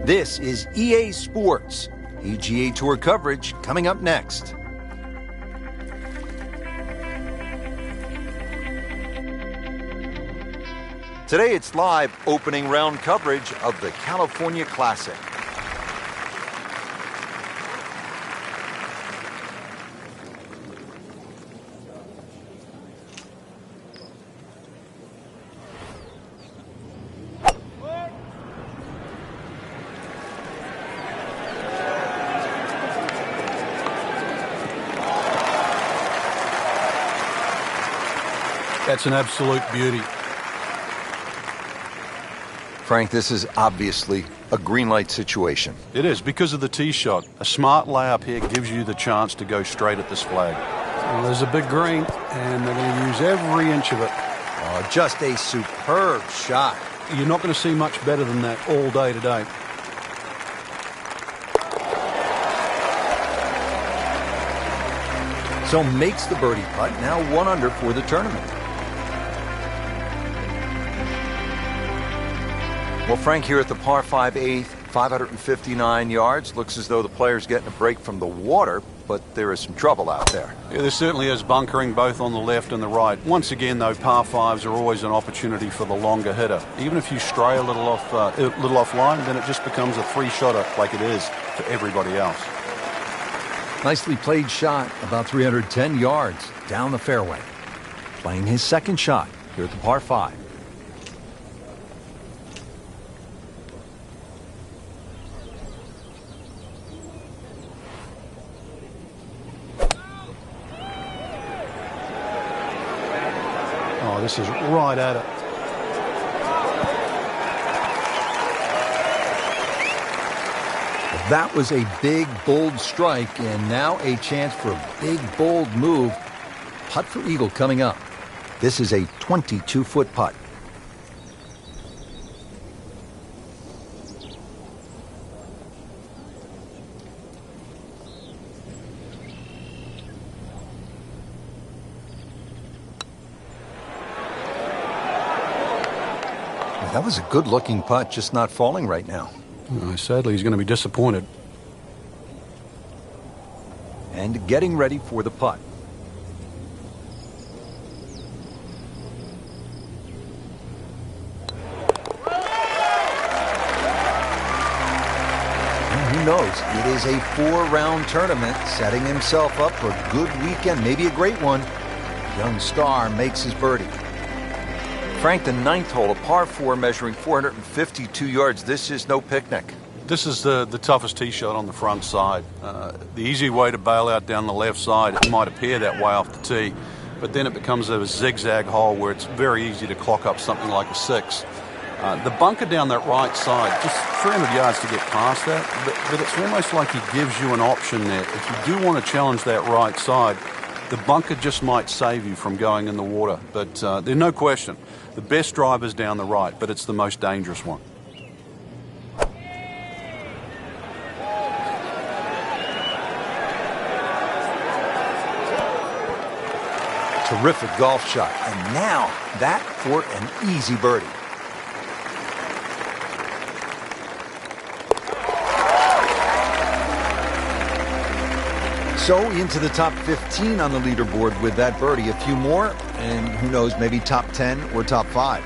This is EA Sports. PGA Tour coverage coming up next. Today it's live opening round coverage of the California Classic. That's an absolute beauty. Frank, this is obviously a green light situation. It is, because of the tee shot. A smart layup here gives you the chance to go straight at this flag. Well, there's a big green, and they're going to use every inch of it. Oh, just a superb shot. You're not going to see much better than that all day today. So makes the birdie putt, now 1 under for the tournament. Well, Frank, here at the par 5 8th, 559 yards. Looks as though the player's getting a break from the water, but there is some trouble out there. Yeah, there certainly is bunkering both on the left and the right. Once again, though, par 5s are always an opportunity for the longer hitter. Even if you stray a little offline, then it just becomes a three-shotter like it is for everybody else. Nicely played shot, about 310 yards down the fairway. Playing his second shot here at the par 5. Oh, this is right at it. That was a big, bold strike, and now a chance for a big, bold move. Putt for eagle coming up. This is a 22-foot putt. That was a good-looking putt, just not falling right now. Sadly, he's going to be disappointed. And getting ready for the putt. And who knows? It is a 4-round tournament, setting himself up for a good weekend, maybe a great one. Young star makes his birdie. Frank, the 9th hole, a par 4 measuring 452 yards. This is no picnic. This is the toughest tee shot on the front side. The easy way to bail out down the left side, it might appear that way off the tee, but then it becomes a zigzag hole where it's very easy to clock up something like a 6. The bunker down that right side, just 300 yards to get past that, but it's almost like he gives you an option there. If you do want to challenge that right side, the bunker just might save you from going in the water. But there's no question, the best drive is down the right, but it's the most dangerous one. Terrific golf shot. And now that for an easy birdie. So into the top 15 on the leaderboard with that birdie. A few more, and who knows, maybe top 10 or top 5.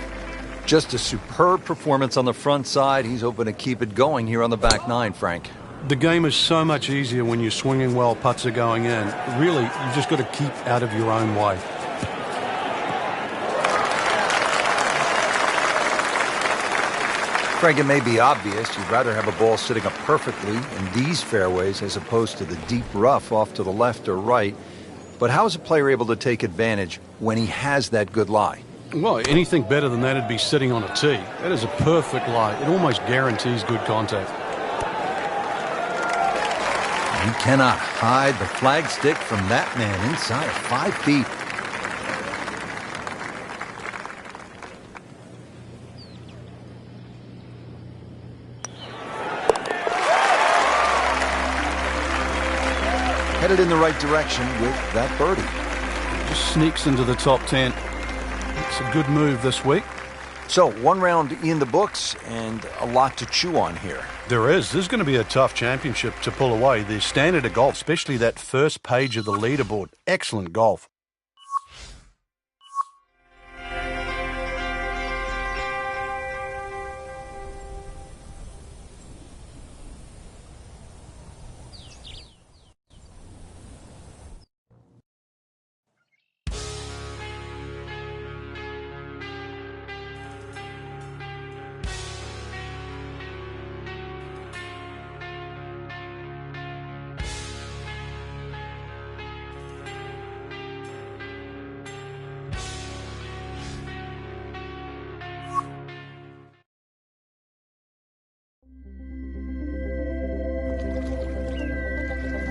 Just a superb performance on the front side. He's hoping to keep it going here on the back 9, Frank. The game is so much easier when you're swinging well, putts are going in. Really, you just got to keep out of your own way. Frank, it may be obvious you'd rather have a ball sitting up perfectly in these fairways as opposed to the deep rough off to the left or right. But how is a player able to take advantage when he has that good lie? Well, anything better than that would be sitting on a tee. That is a perfect lie. It almost guarantees good contact. You cannot hide the flag stick from that man inside of 5 feet. Headed in the right direction with that birdie. Just sneaks into the top 10. It's a good move this week. So, one round in the books and a lot to chew on here. There is. This is going to be a tough championship to pull away. The standard of golf, especially that first page of the leaderboard. Excellent golf.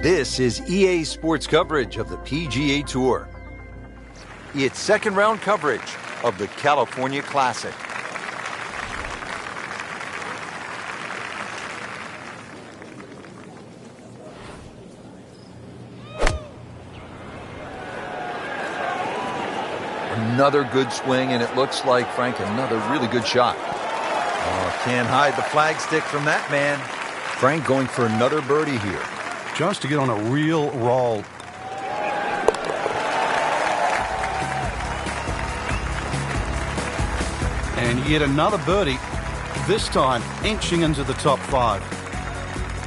This is EA Sports coverage of the PGA Tour. It's second round coverage of the California Classic. Another good swing, and it looks like, Frank, another really good shot. Oh, can't hide the flagstick from that man. Frank going for another birdie here. Just to get on a real roll. And yet another birdie, this time inching into the top 5.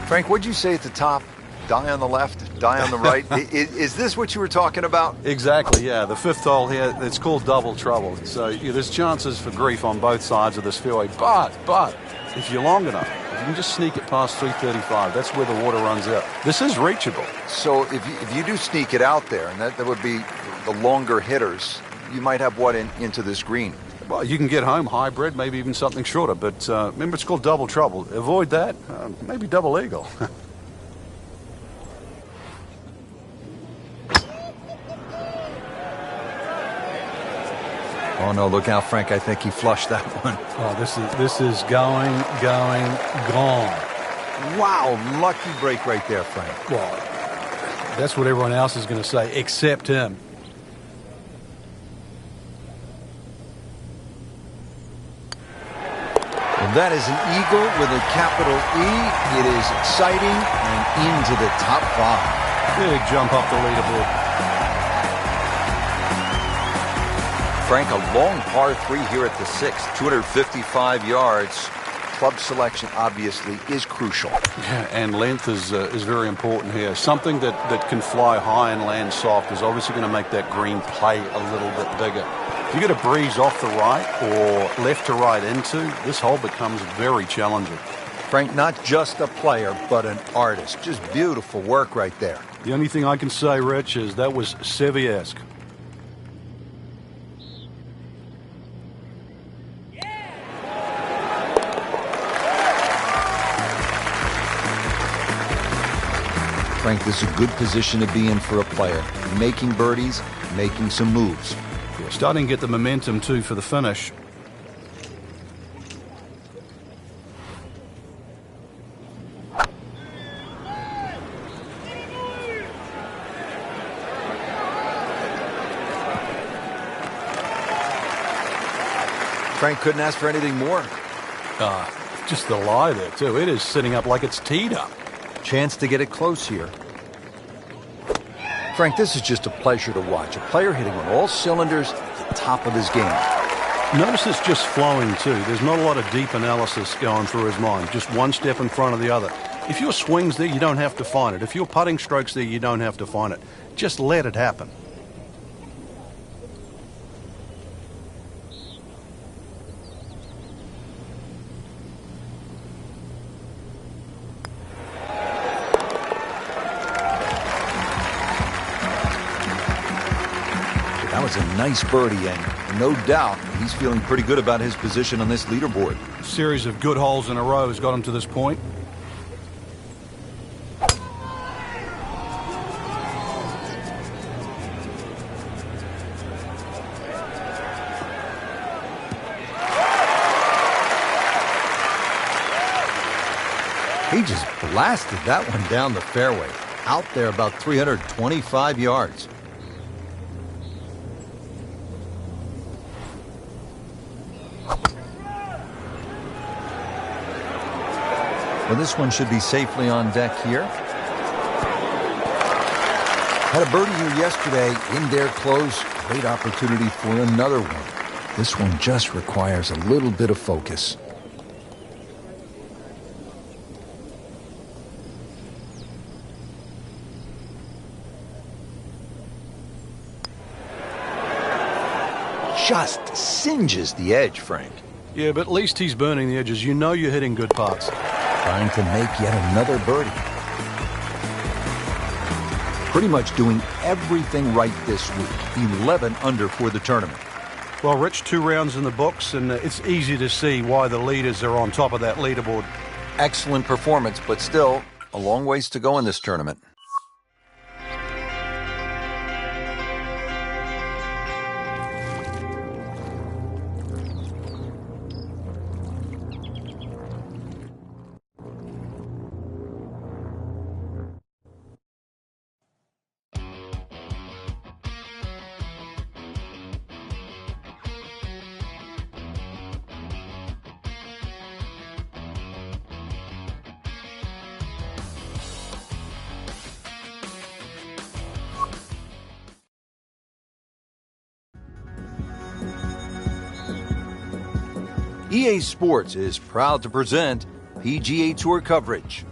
Frank, what'd you say at the top? Die on the left, die on the right. Is this what you were talking about? Exactly, yeah. The fifth hole here, it's called double trouble. So yeah, there's chances for grief on both sides of this fairway. But, if you're long enough, if you can just sneak it past 335, that's where the water runs out. This is reachable. So if you do sneak it out there, and that would be the longer hitters, you might have what into this green? Well, you can get home hybrid, maybe even something shorter. But remember, it's called double trouble. Avoid that. Maybe double eagle. Oh, no, look out, Frank. I think he flushed that one. Oh, this is going, gone. Wow, lucky break right there, Frank. Well, that's what everyone else is going to say, except him. Well, that is an eagle with a capital E. It is exciting and into the top 5. Big jump up the leaderboard. Frank, a long par 3 here at the 6th, 255 yards. Club selection obviously is crucial. Yeah, and length is very important here. Something that can fly high and land soft is obviously going to make that green play a little bit bigger. If you get a breeze off the right or left to right into, this hole becomes very challenging. Frank, not just a player, but an artist. Just beautiful work right there. The only thing I can say, Rich, is that was Seve-esque. Frank, this is a good position to be in for a player. Making birdies, making some moves. Yeah, starting to get the momentum, too, for the finish. Frank couldn't ask for anything more. Just the lie there, too. It is sitting up like it's teed up. Chance to get it close here. Frank, this is just a pleasure to watch. A player hitting on all cylinders at the top of his game. Notice it's just flowing, too. There's not a lot of deep analysis going through his mind. Just one step in front of the other. If your swing's there, you don't have to find it. If your putting stroke's there, you don't have to find it. Just let it happen. That was a nice birdie, and no doubt he's feeling pretty good about his position on this leaderboard. A series of good holes in a row has got him to this point. He just blasted that one down the fairway. Out there about 325 yards. Well, this one should be safely on deck here. Had a birdie here yesterday in there close. Great opportunity for another one. This one just requires a little bit of focus. Just singes the edge, Frank. Yeah, but at least he's burning the edges. You know you're hitting good putts. Trying to make yet another birdie. Pretty much doing everything right this week. 11 under for the tournament. Well, Rich, 2 rounds in the books, and it's easy to see why the leaders are on top of that leaderboard. Excellent performance, but still a long ways to go in this tournament. EA Sports is proud to present PGA Tour coverage.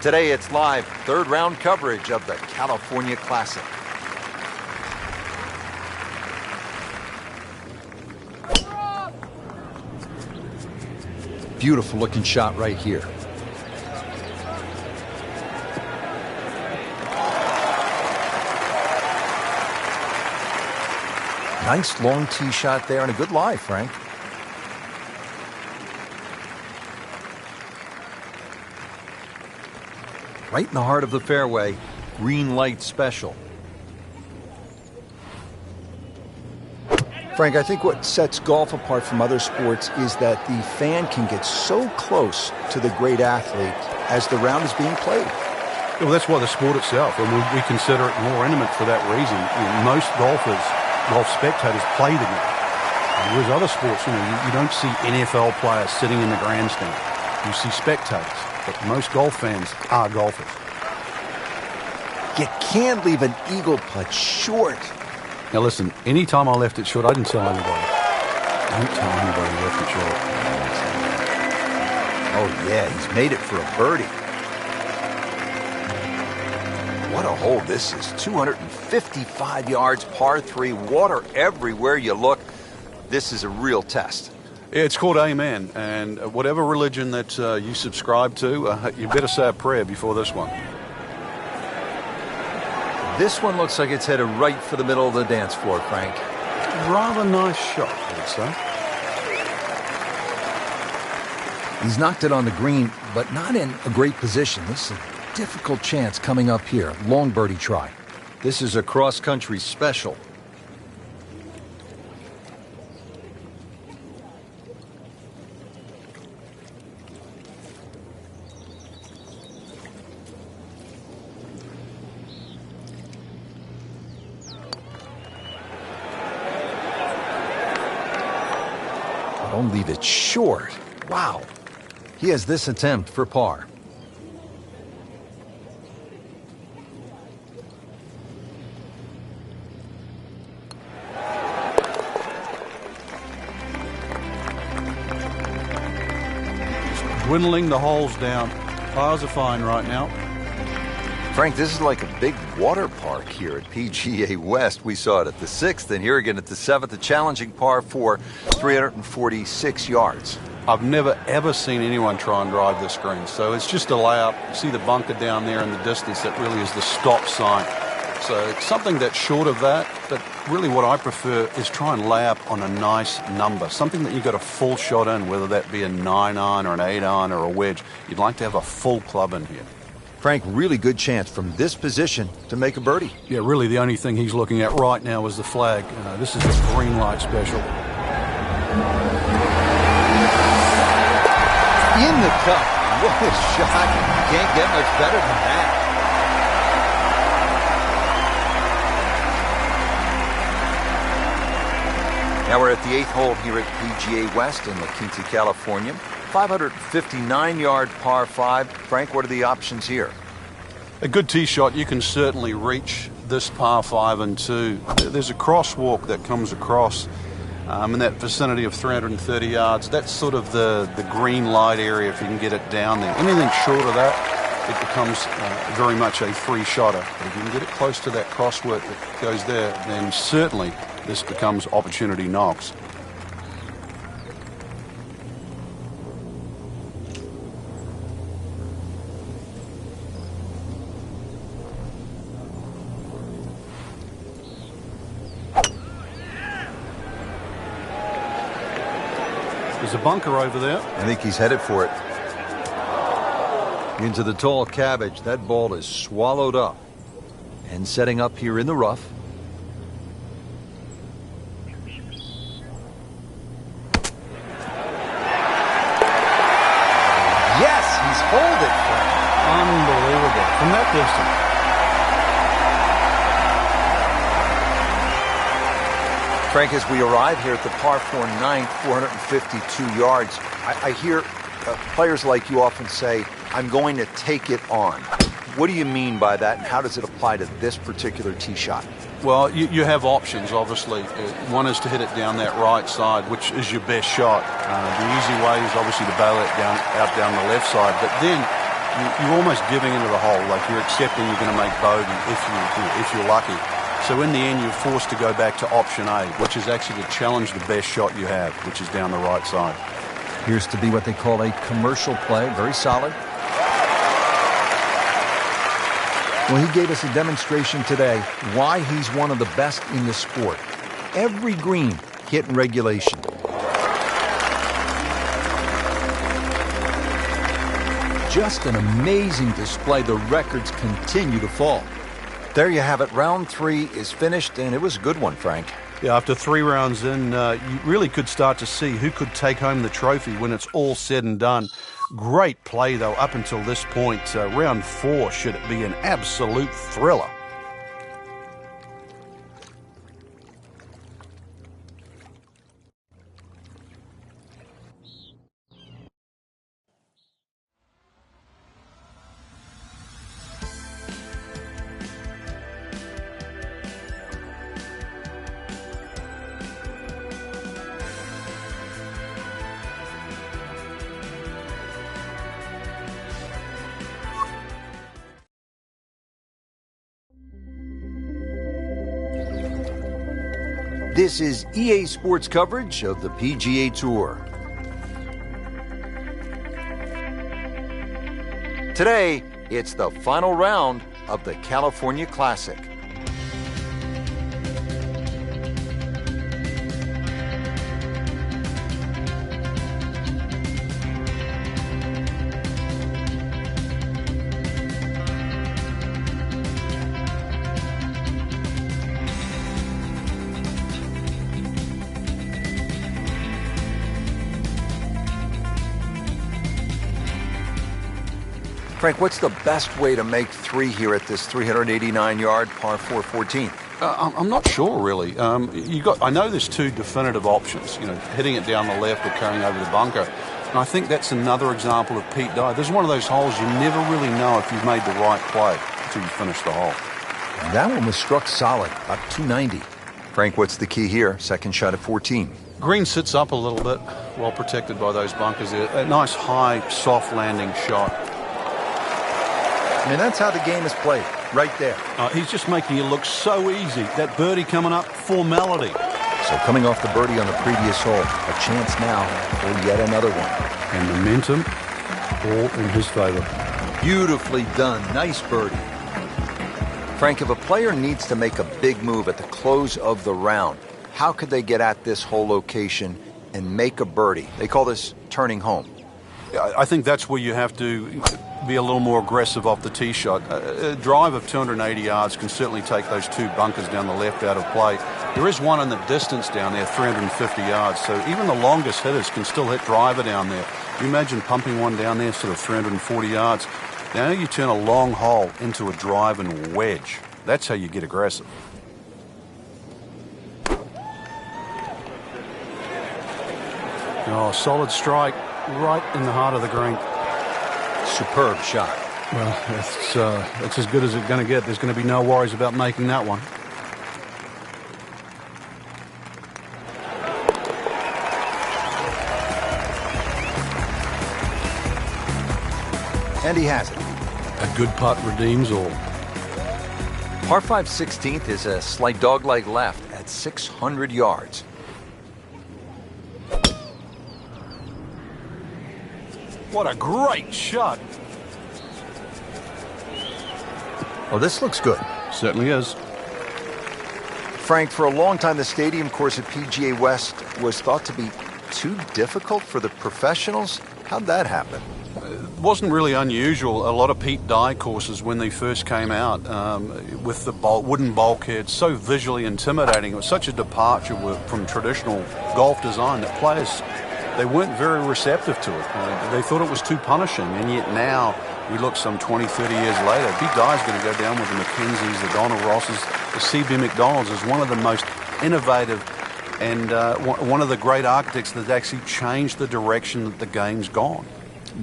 Today it's live third round coverage of the California Classic. Beautiful looking shot right here. Nice long tee shot there and a good lie, Frank. Right in the heart of the fairway, green light special. Frank, I think what sets golf apart from other sports is that the fan can get so close to the great athlete as the round is being played. Well, that's why the sport itself, and we consider it more intimate for that reason. Most golf spectators play the game. Whereas other sports, you don't see NFL players sitting in the grandstand. You see spectators. But most golf fans are golfers. You can't leave an eagle putt short. Now listen, any time I left it short, I didn't tell anybody. Don't tell anybody I left it short. Oh yeah, he's made it for a birdie. What a hole this is. 255 yards, par 3, water everywhere you look. This is a real test. It's called Amen, and whatever religion that you subscribe to, you better say a prayer before this one. This one looks like it's headed right for the middle of the dance floor, Frank. Rather nice shot, I would say. He's knocked it on the green, but not in a great position. This is a difficult chance coming up here. Long birdie try. This is a cross-country special. Don't leave it short. Wow. He has this attempt for par. Dwindling the holes down. Pars are fine right now. Frank, this is like a big water park here at PGA West. We saw it at the 6th, and here again at the 7th, a challenging par 4, 346 yards. I've never, ever seen anyone try and drive this green, so it's just a layup. See the bunker down there in the distance? That really is the stop sign. So it's something that's short of that, but really what I prefer is try and lay up on a nice number, something that you've got a full shot in, whether that be a 9-iron or an 8-iron or a wedge. You'd like to have a full club in here. Frank, really good chance from this position to make a birdie. Yeah, really the only thing he's looking at right now is the flag. This is a green light special. In the cup. What a shot. You can't get much better than that. Now we're at the 8th hole here at PGA West in La Quinta, California. 559-yard par 5. Frank, what are the options here? A good tee shot, you can certainly reach this par 5 and 2. There's a crosswalk that comes across in that vicinity of 330 yards. That's sort of the green light area if you can get it down there. Anything short of that, it becomes very much a free shotter. But if you can get it close to that crosswalk that goes there, then certainly this becomes opportunity knocks. There's a bunker over there. I think he's headed for it. Into the tall cabbage. That ball is swallowed up. And setting up here in the rough. Yes, he's holed it, Frank. Unbelievable. From that distance. Frank, as we arrive here at the par 4 ninth, 452 yards, I hear players like you often say, I'm going to take it on. What do you mean by that, and how does it apply to this particular tee shot? Well, you have options, obviously. One is to hit it down that right side, which is your best shot. The easy way is obviously to bail it out down the left side, but then you're almost giving into the hole, like you're accepting you're going to make bogey if you're lucky. So in the end, you're forced to go back to option A, which is actually to challenge the best shot you have, which is down the right side. Appears to be what they call a commercial play. Very solid. Well, he gave us a demonstration today why he's one of the best in the sport. Every green hit in regulation. Just an amazing display. The records continue to fall. There you have it. Round 3 is finished, and it was a good one, Frank. Yeah, after 3 rounds in, you really could start to see who could take home the trophy when it's all said and done. Great play, though, up until this point. Round 4 should be an absolute thriller. This is EA Sports coverage of the PGA Tour. Today, it's the final round of the California Classic. Frank, what's the best way to make 3 here at this 389-yard par 4 14th? I'm not sure, really. I know there's 2 definitive options, hitting it down the left or carrying over the bunker. And I think that's another example of Pete Dye. There's one of those holes you never really know if you've made the right play until you finish the hole. And that one was struck solid, about 290. Frank, what's the key here? Second shot at 14. Green sits up a little bit, well protected by those bunkers there. A nice, high, soft landing shot. I mean, that's how the game is played, right there. He's just making it look so easy. That birdie coming up, formality. So coming off the birdie on the previous hole, a chance now for yet another one. And momentum all in his favor. Beautifully done. Nice birdie. Frank, if a player needs to make a big move at the close of the round, how could they get at this hole location and make a birdie? They call this turning home. I think that's where you have to be a little more aggressive off the tee shot. A drive of 280 yards can certainly take those 2 bunkers down the left out of play. There is one in the distance down there, 350 yards, so even the longest hitters can still hit driver down there. You imagine pumping one down there sort of 340 yards. Now you turn a long hole into a drive and wedge. That's how you get aggressive. Oh, solid strike. right in the heart of the green. Superb shot. Well, it's as good as it's going to get. There's going to be no worries about making that one. And he has it. A good putt redeems all. Par 5 16th is a slight dog-leg left at 600 yards. What a great shot. Oh, this looks good. Certainly is. Frank, for a long time, the stadium course at PGA West was thought to be too difficult for the professionals. How'd that happen? It wasn't really unusual. A lot of Pete Dye courses, when they first came out, with the wooden bulkheads, so visually intimidating. It was such a departure from traditional golf design that players, they weren't very receptive to it. They thought it was too punishing, and yet now we look some 20, 30 years later, Pete Dye's going to go down with the Mackenzies, the Donna Rosses, the C.B. McDonald's as one of the most innovative and one of the great architects that actually changed the direction that the game's gone.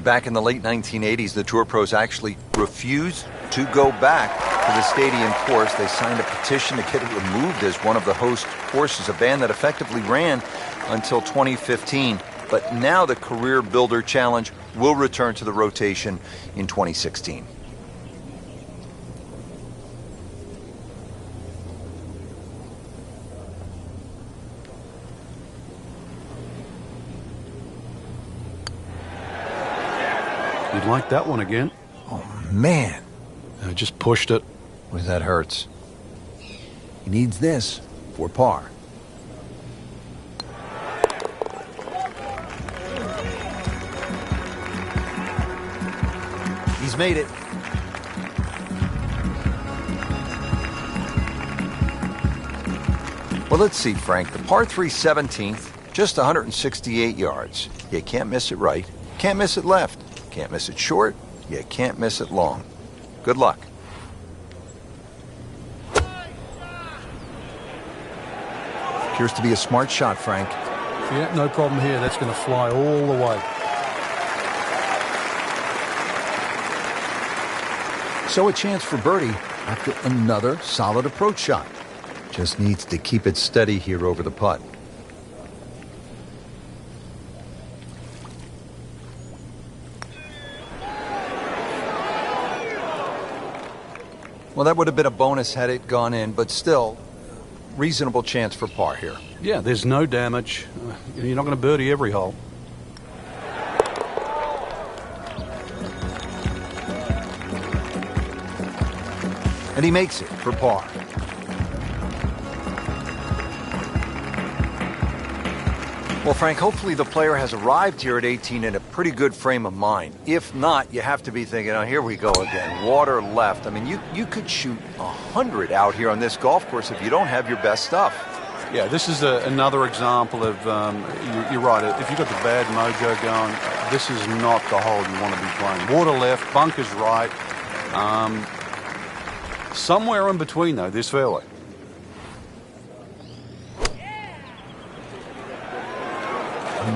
Back in the late 1980s, the Tour Pros actually refused to go back to the stadium course. They signed a petition to get it removed as one of the host courses, a ban that effectively ran until 2015. But now the Career Builder Challenge will return to the rotation in 2016. You'd like that one again? Oh, man. I just pushed it. Boy, that hurts. He needs this for par. He's made it. Well, let's see, Frank. The par 3 17th, just 168 yards. You can't miss it right. Can't miss it left. Can't miss it short. You can't miss it long. Good luck. Appears to be a smart shot, Frank. Yeah, no problem here. That's going to fly all the way. So a chance for birdie after another solid approach shot. Just needs to keep it steady here over the putt. Well, that would have been a bonus had it gone in, but still, reasonable chance for par here. Yeah, there's no damage. You're not going to birdie every hole. And he makes it for par. Well, Frank, hopefully the player has arrived here at 18 in a pretty good frame of mind. If not, you have to be thinking, oh, here we go again. Water left. I mean, you could shoot 100 out here on this golf course if you don't have your best stuff. Yeah, this is another example of, you're right, if you've got the bad mojo going, this is not the hole you want to be playing. Water left, bunkers right. Somewhere in between, though, this fairway.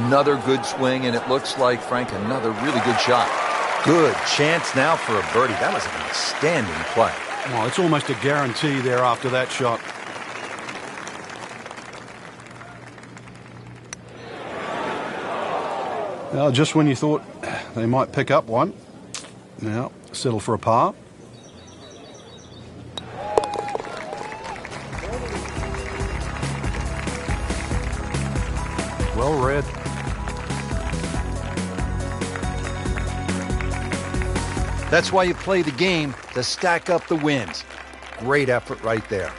Another good swing, and it looks like, Frank, another really good shot. Good chance now for a birdie. That was an outstanding play. Well, it's almost a guarantee there after that shot. Well, just when you thought they might pick up one, now settle for a par. Well read. That's why you play the game, to stack up the wins. Great effort right there.